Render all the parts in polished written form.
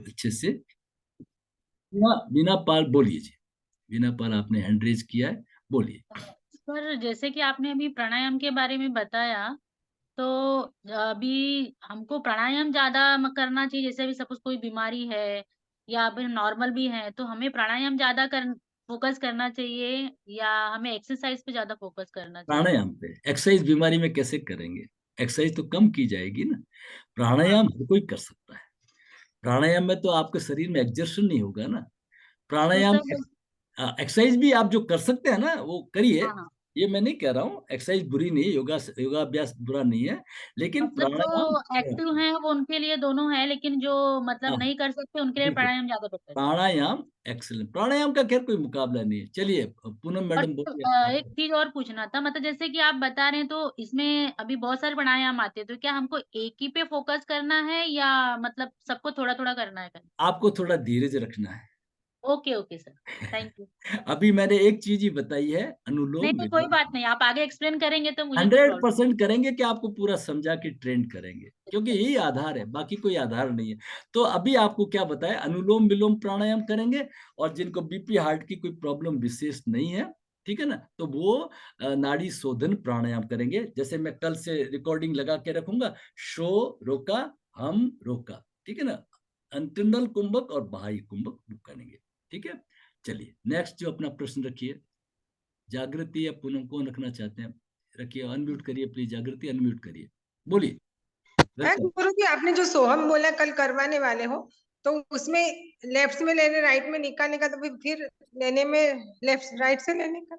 अच्छे से। वीना पाल बोलिए जी। वीना पाल, आपने हैंड रेज किया है, बोलिए। सर, जैसे कि आपने अभी प्राणायाम के बारे में बताया, तो अभी हमको प्राणायाम ज़्यादा करना चाहिए। जैसे अभी सपोज़ कोई बीमारी है या फिर नॉर्मल भी है, तो हमें प्राणायाम ज़्यादा कर फ़ोकस करना चाहिए या हमें एक्सरसाइज़ पे ज़्यादा फ़ोकस करना चाहिए? प्राणायाम पे एक्सरसाइज बीमारी में कैसे करेंगे? एक्सरसाइज तो कम की जाएगी ना। हाँ, प्राणायाम हर कोई कर सकता है। प्राणायाम में तो आपके शरीर में एग्जर्शन नहीं होगा ना। तो प्राणायाम, सर एक्सरसाइज भी आप जो कर सकते हैं ना वो करिए। हाँ, हाँ। ये मैं नहीं कह रहा हूँ एक्सरसाइज बुरी नहीं है, योगाभ्यास बुरा नहीं है, लेकिन मतलब जो प्राणायाम। एक्टिव हैं वो उनके लिए दोनों है, लेकिन जो मतलब हाँ, नहीं कर सकते उनके लिए बिल्कुल। प्राणायाम ज़्यादा बेटर है। प्राणायाम एक्सलेंट, प्राणायाम का खैर कोई मुकाबला नहीं है। चलिए पूनम और मैडम बोलिए आप। एक चीज़ और पूछना था, मतलब जैसे कि आप बता रहे हैं तो इसमें अभी बहुत सारे प्राणायाम आते हैं, तो क्या हमको एक ही पे फ़ोकस करना है या मतलब सबको थोड़ा-थोड़ा करना है? आपको थोड़ा धीरज रखना है। Okay, okay sir. Thank you. अभी मैंने एक चीज ही बताई है, नहीं, अनुलोम नहीं कोई विलोम। बात नहीं, आप आगे एक्सप्लेन करेंगे तो मुझे कोई प्रॉब्लम 100% करेंगे कि आपको पूरा समझा के ट्रेंड करेंगे, क्योंकि यही आधार है, बाकी कोई आधार नहीं है। तो अभी आपको क्या बताया, अनुलोम विलोम प्राणायाम करेंगे। और जिनको बीपी हार्ट की कोई प्रॉब्लम विशेष नहीं है, ठीक है ना, तो वो नाड़ी शोधन प्राणायाम करेंगे। जैसे मैं कल से रिकॉर्डिंग लगा के रखूंगा, शो रोका, हम रोका, ठीक है ना, अंतर्नल कुंभक और बाह्य कुंभक करेंगे। ठीक है, चलिए नेक्स्ट जो अपना प्रश्न रखिए। जागृति या पूनम कौन रखना चाहते हैं? रखिए, अनम्यूट करिए प्लीज, जागृति अनम्यूट करिए, बोलिए। वेलकम। गुरु जी, आपने जो सोहम बोला कल करवाने वाले हो, तो उसमें लेफ्ट में लेने राइट में निकालने का, तो फिर लेने में लेफ्ट राइट से लेने का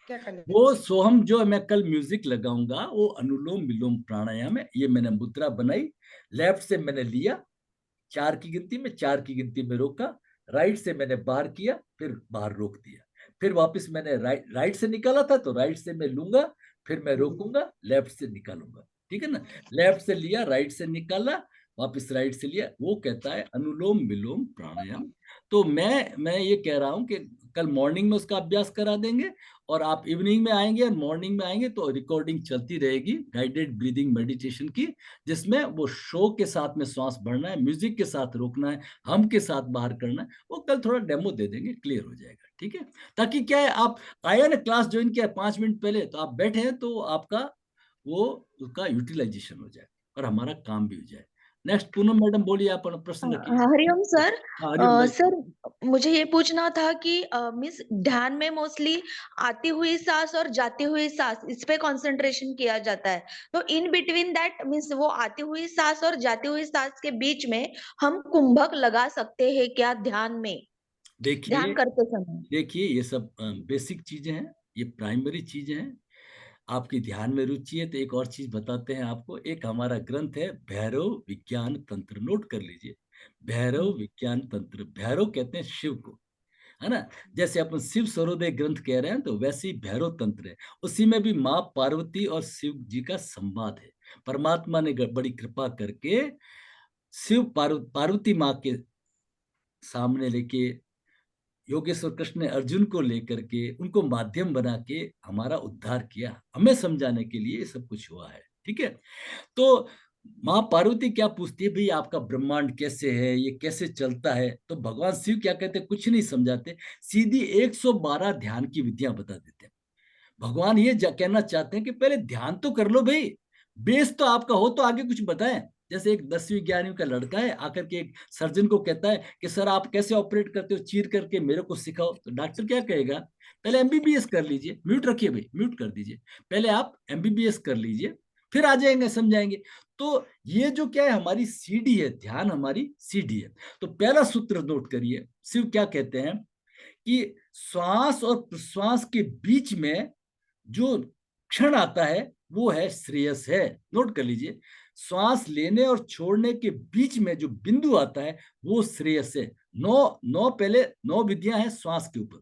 क्या करने का? वो सोहम जो मैं कल म्यूजिक लगाऊंगा वो अनुलोम विलोम प्राणायाम है। ये मैंने मुद्रा बनाई, लेफ्ट से मैंने लिया, चार की गिनती में, चार की गिनती में रोका, राइट से मैंने बाहर किया, फिर बाहर रोक दिया, फिर वापस मैंने राइट राइट से निकाला था तो राइट से मैं लूंगा, फिर मैं रोकूंगा, लेफ्ट से निकालूंगा। ठीक है ना, लेफ्ट से लिया, राइट से निकाला, वापस राइट से लिया, वो कहता है अनुलोम विलोम प्राणायाम। तो मैं ये कह रहा हूं कि कल मॉर्निंग में उसका अभ्यास करा देंगे, और आप इवनिंग में आएंगे और मॉर्निंग में आएंगे तो रिकॉर्डिंग चलती रहेगी गाइडेड ब्रीदिंग मेडिटेशन की, जिसमें वो शो के साथ में श्वास भरना है, म्यूजिक के साथ रोकना है, हम के साथ बाहर करना है। वो कल थोड़ा डेमो दे देंगे, क्लियर हो जाएगा। ठीक है, ताकि क्या है, आप आया ना, क्लास ज्वाइन किया 5 मिनट पहले, तो आप बैठे हैं तो आपका वो उसका यूटिलाइजेशन हो जाए और हमारा काम भी हो जाए। नेक्स्ट पूनम मैडम बोलिए, आप अपना प्रश्न रखिए। हरिओम सर। हाँ, हरिओम लाइक। सर, मुझे ये पूछना था कि मीन्स ध्यान में मोस्टली आती हुई सांस और जाती हुई सांस इस पे कंसंट्रेशन किया जाता है। तो इन बिटवीन दैट मीन्स वो आती हुई सांस और जाती हुई सांस के बीच में हम कुंभक लगा सकते हैं क्या ध्यान में, ध्यान देखिए, करते समय? ये सब बेसिक चीजें हैं, ये प्राइमरी चीजें हैं। आपकी ध्यान में रुचि है तो एक और चीज बताते हैं आपको। एक हमारा ग्रंथ है भैरव विज्ञान तंत्र, नोट कर लीजिए। भैरव विज्ञान तंत्र, भैरव कहते हैं शिव को, है ना। जैसे अपन शिव सरोदय ग्रंथ कह रहे हैं, तो वैसे ही भैरव तंत्र है। उसी में भी माँ पार्वती और शिव जी का संवाद है। परमात्मा ने बड़ी कृपा करके शिव पार्वती माँ के सामने लेके, योगेश्वर कृष्ण ने अर्जुन को लेकर के उनको माध्यम बना के हमारा उद्धार किया, हमें समझाने के लिए ये सब कुछ हुआ है। ठीक है, तो माँ पार्वती क्या पूछती है, भाई आपका ब्रह्मांड कैसे है, ये कैसे चलता है? तो भगवान शिव क्या कहते हैं, कुछ नहीं समझाते, सीधी 112 ध्यान की विधियां बता देते हैं। भगवान ये कहना चाहते हैं कि पहले ध्यान तो कर लो भाई, बेस तो आपका हो तो आगे कुछ बताएं। जैसे एक 10वीं 11वीं का लड़का है, आकर के एक सर्जन को कहता है कि सर आप कैसे ऑपरेट करते हो, चीर करके मेरे को सिखाओ। तो डॉक्टर क्या कहेगा, पहले एमबीबीएस कर लीजिए, म्यूट रखिए भाई, म्यूट कर दीजिए, पहले आप एमबीबीएस कर लीजिए, फिर आ जाएंगे, समझाएंगे। तो ये जो क्या है, हमारी सीढ़ी है, ध्यान हमारी सीढ़ी है। तो पहला सूत्र नोट करिए, शिव क्या कहते हैं कि श्वास और प्रश्वास के बीच में जो क्षण आता है वो है श्रेयस है। नोट कर लीजिए, श्वास लेने और छोड़ने के बीच में जो बिंदु आता है वो श्रेयस है। नौ नौ पहले 9 विधियां हैं श्वास के ऊपर।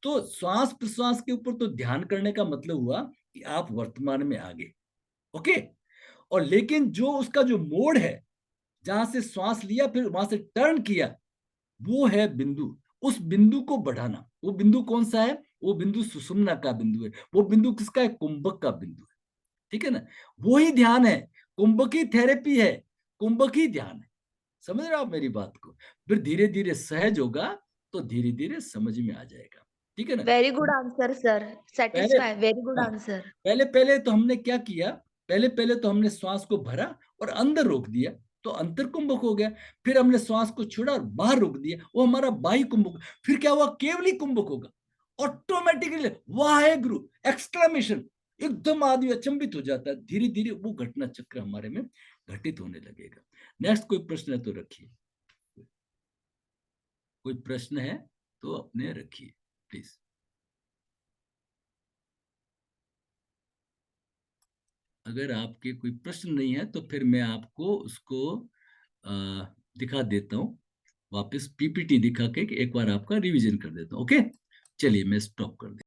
तो श्वास प्रश्वास के ऊपर तो ध्यान करने का मतलब हुआ कि आप वर्तमान में आ गए। ओके, और लेकिन जो उसका जो मोड है, जहां से श्वास लिया फिर वहां से टर्न किया, वो है बिंदु। उस बिंदु को बढ़ाना, वो बिंदु कौन सा है, वो बिंदु सुषुम्ना का बिंदु है। वो बिंदु किसका है, कुंभक का बिंदु है। ठीक है ना, वो ही ध्यान है, कुंभक ही थेरेपी है, कुंभक ही ध्यान है। समझ रहे हो आप मेरी बात को? फिर धीरे धीरे सहज होगा तो धीरे धीरे समझ में आ जाएगा, ठीक है ना? वेरी गुड आंसर सर, पहले सैटिस्फाई, वेरी गुड हाँ, आंसर। पहले पहले तो हमने क्या किया, पहले पहले तो हमने श्वास को भरा और अंदर रोक दिया, तो अंतर कुंभक हो गया। फिर हमने श्वास को छोड़ा और बाहर रोक दिया, वो हमारा बाह्य कुंभक। फिर क्या हुआ, केवली कुंभक होगा। ऑटोमेटिकली वाहे गुरु एक्सक्लेमेशन, एकदम आदमी अचंभित हो जाता है। धीरे धीरे वो घटना चक्र हमारे में घटित होने लगेगा। नेक्स्ट कोई प्रश्न है तो रखिए, कोई प्रश्न है तो अपने रखिए प्लीज। अगर आपके कोई प्रश्न नहीं है तो फिर मैं आपको उसको दिखा देता हूँ, वापस पीपीटी दिखा के एक बार आपका रिवीजन कर देता हूँ। ओके, चलिए मैं स्टॉप कर देता हूँ।